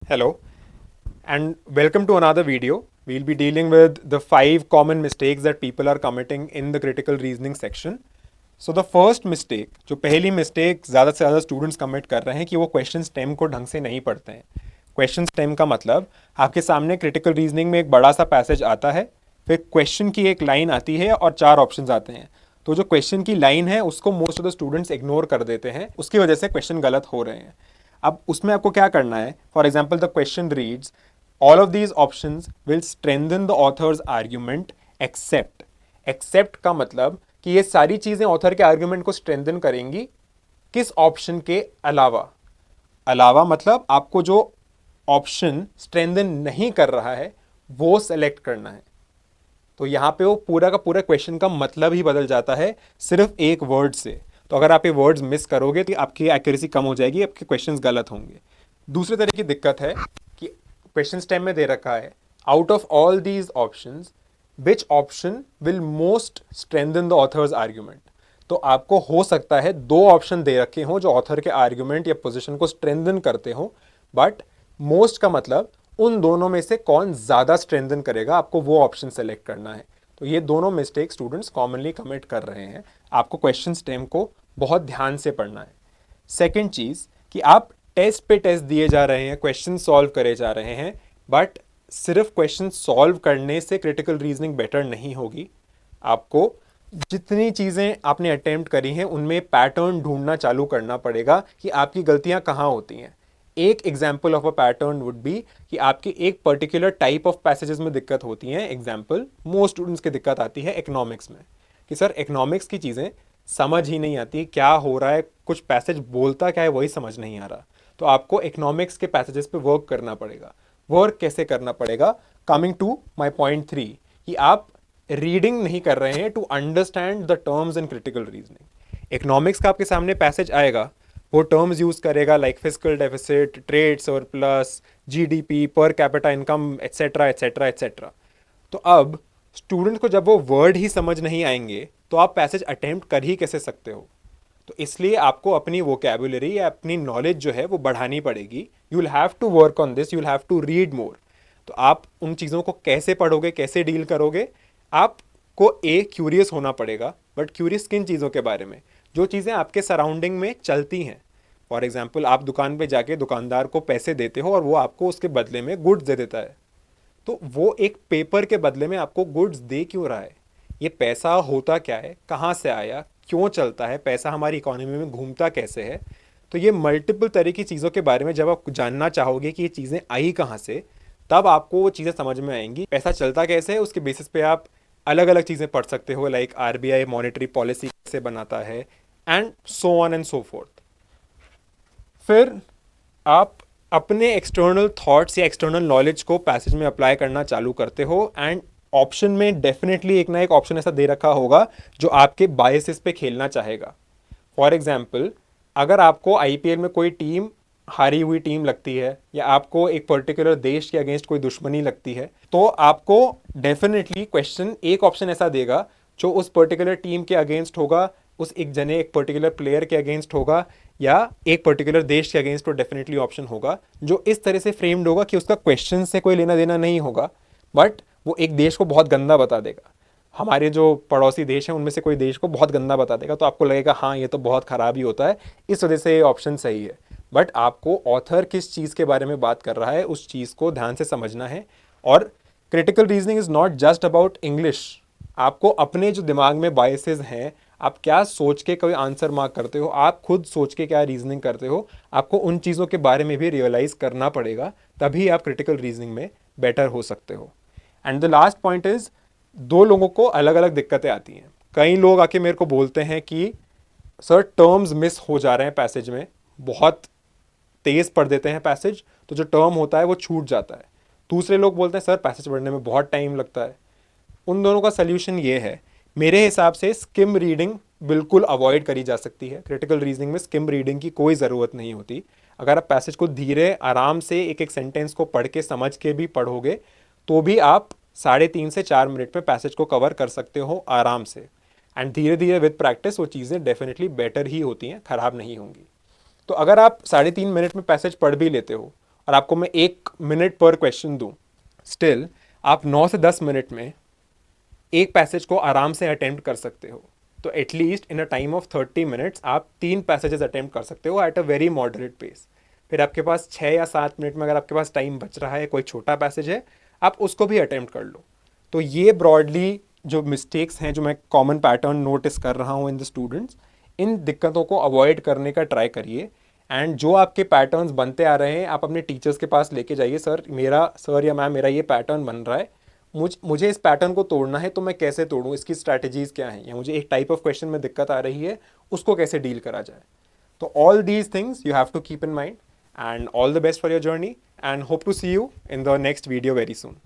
Hello, and welcome to another video. We'll be dealing with the 5 common mistakes that people are committing in the critical reasoning section. So the first mistake, जो पहली mistake ज़्यादा से ज़्यादा students commit कर रहे हैं कि वो question stem को ढंग से नहीं पढ़ते हैं. Question stem का मतलब आपके सामने critical reasoning में एक बड़ा सा passage आता है, फिर question की एक line आती है और 4 options आते हैं. तो जो क्वेश्चन की लाइन है उसको most of the students ignore कर देते हैं, उसकी वजह से क्वेश्चन गलत हो रहे हैं. अब उसमें आपको क्या करना है? For example the question reads all of these options will strengthen the author's argument except. Except का मतलब कि ये सारी चीजें ऑथर के आर्ग्यूमेंट को स्ट्रेंथन करेंगी, किस ऑप्शन के अलावा. अलावा मतलब आपको जो ऑप्शन स्ट्रेंथन नहीं कर रहा है वो सेलेक्ट करना है. तो यहाँ पे वो पूरा का पूरा क्वेश्चन का मतलब ही बदल जाता है सिर्फ एक वर्ड से. तो अगर आप ये वर्ड्स मिस करोगे तो आपकी एक्यूरेसी कम हो जाएगी, आपके क्वेश्चंस गलत होंगे. दूसरे तरह की दिक्कत है कि क्वेश्चन स्टेम में दे रखा है out of all these options which option will most strengthen the author's argument. तो आपको हो सकता है 2 ऑप्शन दे रखे हों जो ऑथर के आर्ग्यूमेंट या पोजिशन को स्ट्रेंथन करते हो, बट मोस्ट का मतलब उन दोनों में से कौन ज़्यादा स्ट्रेंथन करेगा, आपको वो ऑप्शन सेलेक्ट करना है. तो ये दोनों मिस्टेक स्टूडेंट्स कॉमनली कमिट कर रहे हैं. आपको क्वेश्चन स्टेम को बहुत ध्यान से पढ़ना है. सेकेंड चीज़ कि आप टेस्ट पे टेस्ट दिए जा रहे हैं, क्वेश्चन सॉल्व करे जा रहे हैं, बट सिर्फ क्वेश्चन सॉल्व करने से क्रिटिकल रीजनिंग बेटर नहीं होगी. आपको जितनी चीज़ें आपने अटेम्प्ट करी हैं उनमें पैटर्न ढूंढना चालू करना पड़ेगा कि आपकी गलतियां कहाँ होती हैं. एक example of a pattern would be कि आपकी एक पर्टिकुलर टाइप ऑफ पैसेजेस में दिक्कत होती हैं. एग्जाम्पल मोस्ट स्टूडेंट्स की दिक्कत आती है इकोनॉमिक्स में, कि सर इकोनॉमिक्स की चीज़ें समझ ही नहीं आती, क्या हो रहा है, कुछ पैसेज बोलता क्या है वही समझ नहीं आ रहा. तो आपको इकोनॉमिक्स के पैसेजेस पे वर्क करना पड़ेगा. वर्क कैसे करना पड़ेगा? कमिंग टू माई पॉइंट 3 कि आप रीडिंग नहीं कर रहे हैं to understand the terms in critical reasoning. Economics का आपके सामने पैसेज आएगा, वो टर्म्स यूज करेगा like fiscal deficit, trade surplus, GDP, per capita income, etcetera etcetera etcetera. तो अब स्टूडेंट को जब वो वर्ड ही समझ नहीं आएंगे तो आप पैसेज अटेम्प्ट कर ही कैसे सकते हो. तो इसलिए आपको अपनी वोकैबुलरी या अपनी नॉलेज जो है वो बढ़ानी पड़ेगी. You will have to work on this, you will have to read more. तो आप उन चीज़ों को कैसे पढ़ोगे, कैसे डील करोगे? आपको क्यूरियस होना पड़ेगा, बट क्यूरियस किन चीज़ों के बारे में? जो चीज़ें आपके सराउंडिंग में चलती हैं. फॉर एग्जाम्पल आप दुकान पे जाके दुकानदार को पैसे देते हो और वो आपको उसके बदले में गुड्स दे देता है. तो वो एक पेपर के बदले में आपको गुड्स दे क्यों रहा है? ये पैसा होता क्या है, कहाँ से आया, क्यों चलता है, पैसा हमारी इकोनॉमी में घूमता कैसे है? तो ये मल्टीपल तरह की चीज़ों के बारे में जब आप जानना चाहोगे कि ये चीज़ें आई कहाँ से, तब आपको वो चीज़ें समझ में आएंगी. पैसा चलता कैसे है उसके बेसिस पे आप अलग अलग चीज़ें पढ़ सकते हो, लाइक आरबीआई मॉनेटरी पॉलिसी कैसे बनाता है, and so on and so fourth. फिर आप अपने एक्सटर्नल थॉट्स या एक्सटर्नल नॉलेज को पैसेज में अप्लाई करना चालू करते हो, एंड ऑप्शन में डेफिनेटली एक ना एक ऑप्शन ऐसा दे रखा होगा जो आपके बायसेस पे खेलना चाहेगा. फॉर एग्जाम्पल अगर आपको आईपीएल में कोई टीम हारी हुई टीम लगती है या आपको एक पर्टिकुलर देश के अगेंस्ट कोई दुश्मनी लगती है, तो आपको डेफिनेटली क्वेश्चन एक ऑप्शन ऐसा देगा जो उस पर्टिकुलर टीम के अगेंस्ट होगा, उस एक जने एक पर्टिकुलर प्लेयर के अगेंस्ट होगा, या एक पर्टिकुलर देश के अगेंस्ट तो डेफिनेटली ऑप्शन होगा जो इस तरह से फ्रेम्ड होगा कि उसका क्वेश्चन से कोई लेना देना नहीं होगा, बट वो एक देश को बहुत गंदा बता देगा. हमारे जो पड़ोसी देश हैं उनमें से कोई देश को बहुत गंदा बता देगा, तो आपको लगेगा हाँ ये तो बहुत ख़राब ही होता है, इस वजह से ये ऑप्शन सही है. बट आपको ऑथर किस चीज़ के बारे में बात कर रहा है उस चीज़ को ध्यान से समझना है. और critical reasoning is not just about English. आपको अपने जो दिमाग में बायसेस हैं, आप क्या सोच के कोई आंसर मार्क करते हो, आप खुद सोच के क्या रीजनिंग करते हो, आपको उन चीज़ों के बारे में भी रियलाइज़ करना पड़ेगा, तभी आप क्रिटिकल रीजनिंग में बेटर हो सकते हो. And the last point is, 2 लोगों को अलग अलग दिक्कतें आती हैं. कई लोग आके मेरे को बोलते हैं कि सर टर्म्स मिस हो जा रहे हैं पैसेज में, बहुत तेज़ पढ़ देते हैं पैसेज, तो जो टर्म होता है वो छूट जाता है. दूसरे लोग बोलते हैं सर पैसेज पढ़ने में बहुत टाइम लगता है. उन दोनों का सल्यूशन ये है, मेरे हिसाब से स्किम रीडिंग बिल्कुल अवॉइड करी जा सकती है. क्रिटिकल रीजनिंग में स्किम रीडिंग की कोई ज़रूरत नहीं होती. अगर आप पैसेज को धीरे आराम से एक एक सेंटेंस को पढ़ के समझ के भी पढ़ोगे तो भी आप 3.5 से 4 मिनट में पैसेज को कवर कर सकते हो आराम से. एंड धीरे धीरे विद प्रैक्टिस वो चीज़ें डेफिनेटली बेटर ही होती हैं, ख़राब नहीं होंगी. तो अगर आप 3.5 मिनट में पैसेज पढ़ भी लेते हो और आपको मैं 1 मिनट पर क्वेश्चन दूँ, स्टिल आप 9 से 10 मिनट में एक पैसेज को आराम से अटेम्प्ट कर सकते हो। तो at least in a time of 30 minutes आप 3 पैसेजेस अटेम्प्ट कर सकते हो at a very moderate pace. फिर आपके पास 6 या 7 मिनट में अगर आपके पास टाइम बच रहा है, कोई छोटा पैसेज है, आप उसको भी अटेम्प्ट कर लो। तो ये ब्रॉडली जो मिस्टेक्स हैं, जो मैं कॉमन पैटर्न नोटिस कर रहा हूँ इन द स्टूडेंट्स, इन दिक्कतों को अवॉइड करने का ट्राई करिए। एंड जो आपके पैटर्न्स बनते आ रहे हैं, आप अपने टीचर्स के पास लेके जाइए, सर या मैम मेरा ये पैटर्न बन रहा है, मुझे इस पैटर्न को तोड़ना है, तो मैं कैसे तोड़ूं, इसकी स्ट्रैटेजीज क्या हैं, या मुझे एक टाइप ऑफ क्वेश्चन में दिक्कत आ रही है, उसको कैसे डील करा जाए। तो all these things you have to keep in mind, and all the best for your journey, and hope to see you in the next video very soon.